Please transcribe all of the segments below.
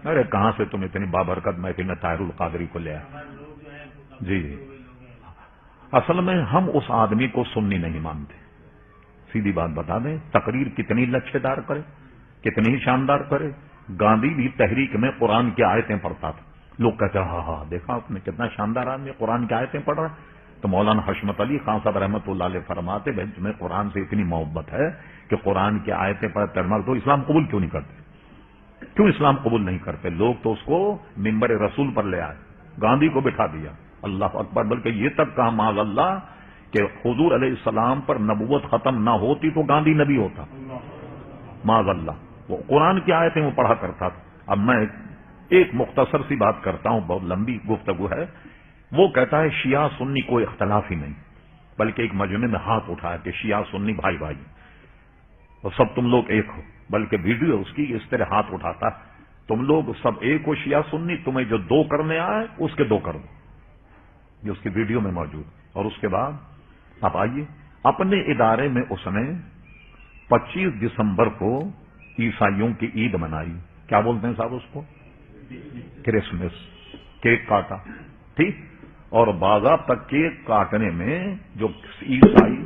ارے کہاں سے تم اتنی بابرکت محفل میں طاہر القادری کو لے آئے؟ جی اصل میں ہم اس آدمی کو سنی نہیں مانتے. سیدھی بات بتا دیں، تقریر کتنی لچھے دار کرے، کتنی ہی شاندار کرے. گاندھی بھی تحریک میں قرآن کی آیتیں پڑھتا تھا. لوگ کہتے ہیں ہاں ہاں دیکھا آپ نے کتنا شاندار آدمی قرآن کی آیتیں پڑھ رہا ہے. تو مولانا حشمت علی خان صاحب رحمۃ اللہ علیہ فرماتے بھائی تمہیں قرآن سے اتنی محبت ہے کہ قرآن کی آیتیں پڑھ ترمل تو اسلام قبول کیوں نہیں کرتے؟ کیوں اسلام قبول نہیں کرتے؟ لوگ تو اس کو منبر رسول پر لے آئے، گاندھی کو بٹھا دیا. اللہ اکبر. بلکہ یہ تک کہا معاذ اللہ کہ حضور علیہ السلام پر نبوت ختم نہ ہوتی تو گاندھی نبی ہوتا. معاذ اللہ. وہ قرآن کی آیتیں وہ پڑھا کرتا تھا. اب میں ایک مختصر سی بات کرتا ہوں، بہت لمبی گفتگو ہے. وہ کہتا ہے شیعہ سنی کوئی اختلاف ہی نہیں، بلکہ ایک مجمع میں ہاتھ اٹھایا کہ شیعہ سنی بھائی بھائی اور سب تم لوگ ایک ہو. بلکہ ویڈیو اس کی اس طرح ہاتھ اٹھاتا تم لوگ سب ایک ہو شیعہ سنی، تمہیں جو دو کرنے آئے اس کے دو کر دو. یہ اس کی ویڈیو میں موجود. اور اس کے بعد آپ آئیے، اپنے ادارے میں اس نے 25 دسمبر کو عیسائیوں کی عید منائی. کیا بولتے ہیں صاحب اس کو؟ کرسمس. کیک کاٹا، ٹھیک. اور باضابطہ کیک کاٹنے میں جو عیسائی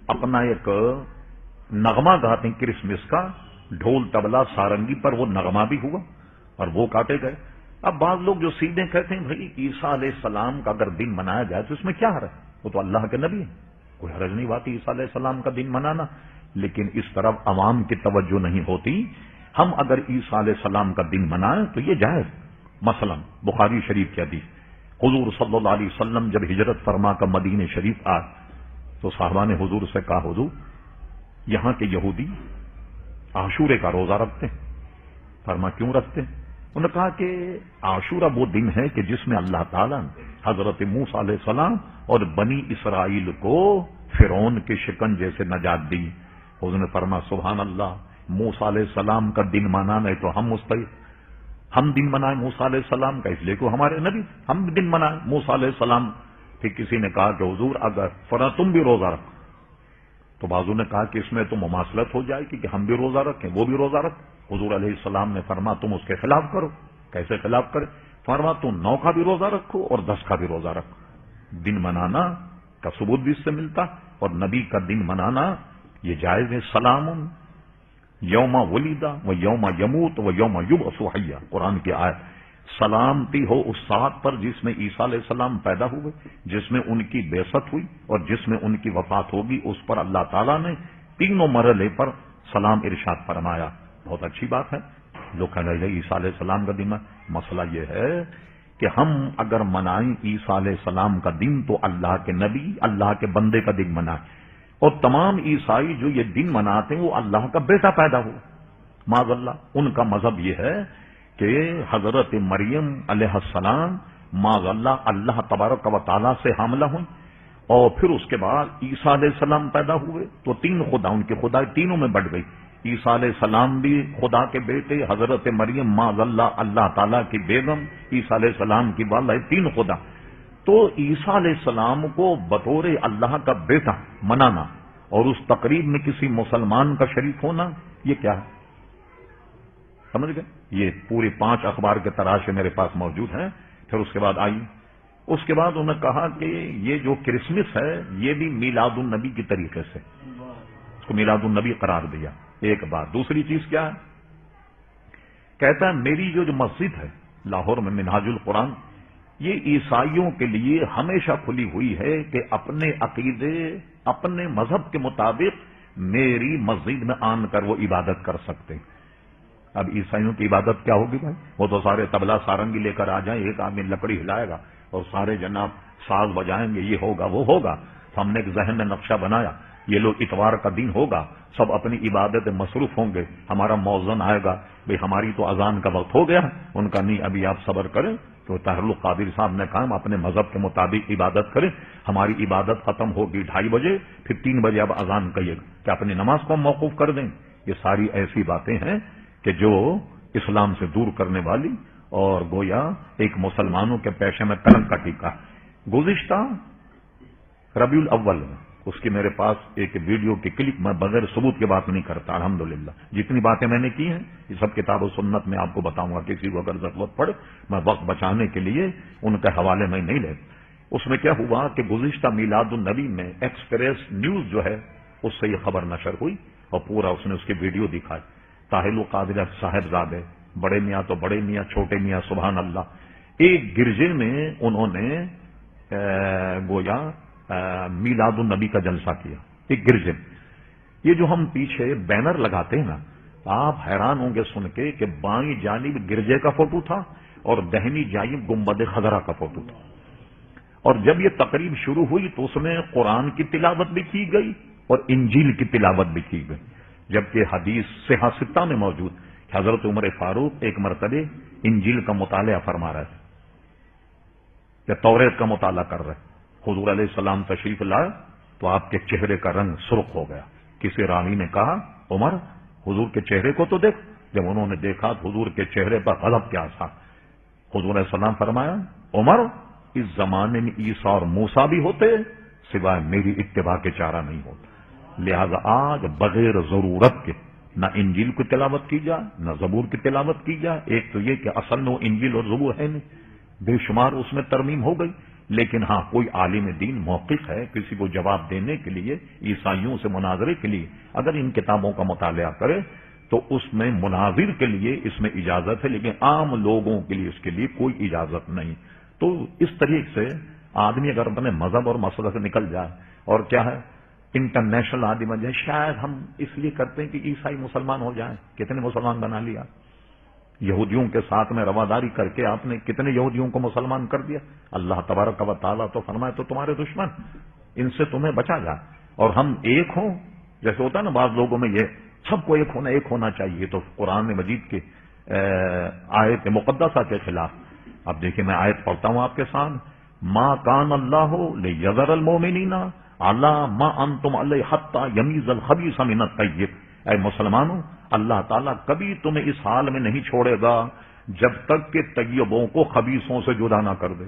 اپنا ایک نغمہ گاتے ہیں کرسمس کا، ڈھول طبلہ سارنگی پر وہ نغمہ بھی ہوا اور وہ کاٹے گئے. اب بعض لوگ جو سیدھے کہتے ہیں بھائی عیسیٰ علیہ السلام کا اگر دن منایا جائے تو اس میں کیا حرج ہے؟ وہ تو اللہ کے نبی ہیں، کوئی حرج نہیں بات عیسیٰ علیہ السلام کا دن منانا. لیکن اس طرف عوام کی توجہ نہیں ہوتی. ہم اگر عیسیٰ علیہ السلام کا دن منائیں تو یہ جائز. مثلا بخاری شریف کی حدیث، حضور صلی اللہ علیہ وسلم جب ہجرت فرما کر مدینہ شریف آئے تو صحابہ نے حضور سے کہا حضور یہاں کے یہودی عاشورے کا روزہ رکھتے ہیں. فرما کیوں رکھتے ہیں؟ انہوں نے کہا کہ عاشورہ وہ دن ہے کہ جس میں اللہ تعالیٰ نے حضرت موسیٰ علیہ السلام اور بنی اسرائیل کو فرعون کے شکنجے سے نجات دی. حضور نے فرما سبحان اللہ، موسیٰ علیہ السلام کا دن منانا ہے تو ہم مستحق، ہم دن منائیں موسیٰ علیہ السلام کا، اس لیے کہ ہمارے نبی، ہم دن منائیں موسیٰ علیہ السلام. پھر کسی نے کہا کہ حضور اگر فرا تم بھی روزہ رکھو، تو بازو نے کہا کہ اس میں تو مماثلت ہو جائے گی کہ ہم بھی روزہ رکھیں وہ بھی روزہ رکھ. حضور علیہ السلام نے فرما تم اس کے خلاف کرو. کیسے خلاف کرے؟ فرما تم 9 کا بھی روزہ رکھو اور 10 کا بھی روزہ رکھو. دن منانا کا ثبوت بھی اس سے ملتا، اور نبی کا دن منانا یہ جائز ہے. سلام یوم ولیدہ و یوم یموت و یوم یبعث حیا. قرآن کی آیت. سلامتی ہو اس ساتھ پر جس میں عیسیٰ علیہ السلام پیدا ہوئے، جس میں ان کی بعثت ہوئی اور جس میں ان کی وفات ہوگی. اس پر اللہ تعالیٰ نے تینوں مرحلے پر سلام ارشاد فرمایا. بہت اچھی بات ہے. لوگ کہہ رہے ہیں عیسیٰ علیہ السلام کا دن ہے. مسئلہ یہ ہے کہ ہم اگر منائیں عیسیٰ علیہ السلام کا دن تو اللہ کے نبی، اللہ کے بندے کا دن منائیں. اور تمام عیسائی جو یہ دن مناتے ہیں وہ اللہ کا بیٹا پیدا ہوا. معاذ اللہ. ان کا مذہب یہ ہے کہ حضرت مریم علیہ السلام معاذ اللہ اللہ تبارک و تعالیٰ سے حاملہ ہوئی اور پھر اس کے بعد عیسیٰ علیہ السلام پیدا ہوئے تو 3 خدا، ان کی خدائی تینوں میں بٹ گئی. عیسیٰ علیہ السلام بھی خدا کے بیٹے، حضرت مریم معاذ اللہ اللہ تعالیٰ کی بیگم، عیسیٰ علیہ السلام کی والدہ، 3 خدا. تو عیسیٰ علیہ السلام کو بطور اللہ کا بیٹا منانا اور اس تقریب میں کسی مسلمان کا شریک ہونا، یہ کیا ہے؟ سمجھ گئے؟ یہ پورے 5 اخبار کے تراشے میرے پاس موجود ہیں. پھر اس کے بعد آئی، اس کے بعد انہوں نے کہا کہ یہ جو کرسمس ہے یہ بھی میلاد النبی کی طریقے سے، اس کو میلاد النبی قرار دیا. ایک بات. دوسری چیز کیا ہے؟ کہتا ہے میری جو مسجد ہے لاہور میں منہاج القرآن، یہ عیسائیوں کے لیے ہمیشہ کھلی ہوئی ہے کہ اپنے عقیدے اپنے مذہب کے مطابق میری مسجد میں آن کر وہ عبادت کر سکتے ہیں. اب عیسائیوں کی عبادت کیا ہوگی بھائی؟ وہ تو سارے طبلہ سارنگی لے کر آ جائیں، ایک آدمی لکڑی ہلائے گا اور سارے جناب ساز بجائیں گے، یہ ہوگا وہ ہوگا. تو ہم نے ایک ذہن میں نقشہ بنایا، یہ لوگ اتوار کا دن ہوگا، سب اپنی عبادت مصروف ہوں گے. ہمارا مؤذن آئے گا، بھئی ہماری تو اذان کا وقت ہو گیا. ان کا نہیں، ابھی آپ صبر کریں. تو طاہر القادری صاحب نے کہا ہم اپنے مذہب کے مطابق عبادت کریں. ہماری عبادت ختم ہوگی 2:30 بجے، پھر 3 بجے اب اذان کہیے گا کہ اپنی نماز کو ہم موقوف کر دیں. یہ ساری ایسی باتیں ہیں کہ جو اسلام سے دور کرنے والی اور گویا ایک مسلمانوں کے پیشے میں کلنک کا ٹیکا. گزشتہ ربیع الاول میں اس کی میرے پاس ایک ویڈیو کی کلپ، میں بغیر ثبوت کی بات نہیں کرتا الحمدللہ، جتنی باتیں میں نے کی ہیں یہ سب کتاب و سنت میں آپ کو بتاؤں گا، کسی کو اگر ضرورت پڑے میں وقت بچانے کے لیے ان کے حوالے میں نہیں لے۔ اس میں کیا ہوا کہ گزشتہ میلاد النبی میں ایکسپریس نیوز جو ہے اس سے یہ خبر نشر ہوئی اور پورا اس نے اس کی ویڈیو دکھائی۔ طاہر القادری صاحبزادے، بڑے میاں تو بڑے میاں، چھوٹے میاں، سبحان اللہ، ایک گرجے میں انہوں نے گویا میلاد النبی کا جلسہ کیا، ایک گرجے میں۔ یہ جو ہم پیچھے بینر لگاتے ہیں نا، آپ حیران ہوں گے سن کے کہ بائیں جانب گرجے کا فوٹو تھا اور دہنی جانب گنبد خضرا کا فوٹو تھا، اور جب یہ تقریب شروع ہوئی تو اس میں قرآن کی تلاوت بھی کی گئی اور انجیل کی تلاوت بھی کی گئی، جبکہ حدیث صحیح ستہ میں موجود کہ حضرت عمر فاروق ایک مرتبہ انجیل کا مطالعہ فرما رہے تھے یا توریت کا مطالعہ کر رہے، حضور علیہ السلام تشریف لائے تو آپ کے چہرے کا رنگ سرخ ہو گیا۔ کسی راوی نے کہا عمر حضور کے چہرے کو تو دیکھ، جب انہوں نے دیکھا تو حضور کے چہرے پر غضب کیا تھا، حضور علیہ السلام فرمایا عمر اس زمانے میں عیسیٰ اور موسیٰ بھی ہوتے سوائے میری اتباع کے چارہ نہیں ہوتا، لہذا آج بغیر ضرورت کے نہ انجیل کی تلاوت کی جائے نہ زبور کی تلاوت کی جائے۔ ایک تو یہ کہ اصل میں وہ انجیل اور زبور ہے نہیں، بے شمار اس میں ترمیم ہو گئی، لیکن ہاں کوئی عالم دین موقف ہے کسی کو جواب دینے کے لیے، عیسائیوں سے مناظرے کے لیے اگر ان کتابوں کا مطالعہ کرے تو اس میں مناظر کے لیے اس میں اجازت ہے، لیکن عام لوگوں کے لیے اس کے لیے کوئی اجازت نہیں۔ تو اس طریقے سے آدمی اگر اپنے مذہب اور مسئلہ سے نکل جائے، اور کیا ہے انٹرنیشنل آدمی بن جائے، شاید ہم اس لیے کرتے ہیں کہ عیسائی مسلمان ہو جائیں، کتنے مسلمان بنا لیا، یہودیوں کے ساتھ میں رواداری کر کے آپ نے کتنے یہودیوں کو مسلمان کر دیا۔ اللہ تبارک و تعالیٰ تو فرمائے تو تمہارے دشمن، ان سے تمہیں بچا جائے، اور ہم ایک ہوں، جیسے ہوتا ہے نا بعض لوگوں میں یہ سب کو ایک ہونا چاہیے، تو قرآن مجید کے آیت مقدسہ کے خلاف۔ اب دیکھیں میں آیت پڑھتا ہوں آپ کے سامنے، ما کان اللہ لیذر المؤمنین علی ما انتم علیہ حتی یمیز الخبیث من الطیب، اے مسلمانوں اللہ تعالیٰ کبھی تمہیں اس حال میں نہیں چھوڑے گا جب تک کہ طیبوں کو خبیثوں سے جدا نہ کر دے۔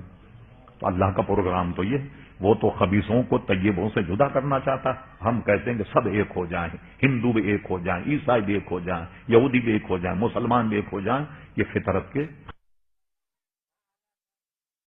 تو اللہ کا پروگرام تو یہ، وہ تو خبیثوں کو طیبوں سے جدا کرنا چاہتا ہے۔ ہم کہتے ہیں کہ سب ایک ہو جائیں، ہندو بھی ایک ہو جائیں، عیسائی بھی ایک ہو جائیں، یہودی بھی ایک ہو جائیں، مسلمان بھی ایک ہو جائیں، یہ فطرت کے